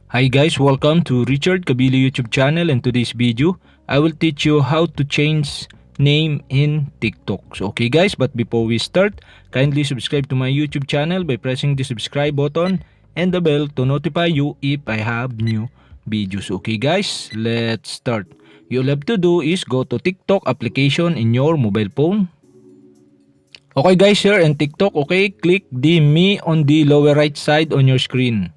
Hi guys, welcome to Richard Cabile YouTube channel, and today's video I will teach you how to change name in TikTok. So okay guys, but before we start, kindly subscribe to my YouTube channel by pressing the subscribe button and the bell to notify you if I have new videos. Okay guys, let's start. You'll have to do is go to TikTok application in your mobile phone. Okay guys, here in TikTok, okay, click the me on the lower right side on your screen.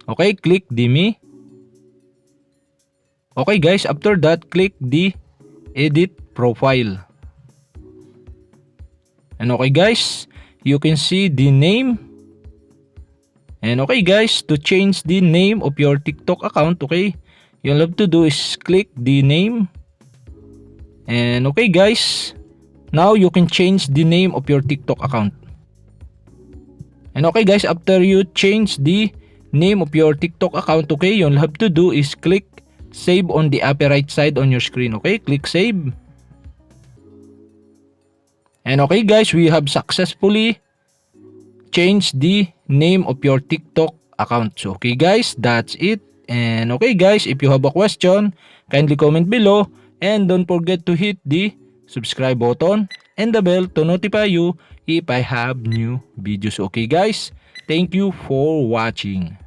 Okay, click the me. Okay guys, after that, click the edit profile. And okay guys, you can see the name. And okay guys, to change the name of your TikTok account, okay, you'll have to do is click the name. And okay guys, now you can change the name of your TikTok account. And okay guys, after you change the name of your TikTok account, okay, you'll have to do is click save on the upper right side on your screen. Okay, click save. And okay guys, we have successfully changed the name of your TikTok account. So okay guys, that's it. And okay guys, if you have a question, kindly comment below, and don't forget to hit the subscribe button and the bell to notify you if I have new videos. Okay guys, thank you for watching.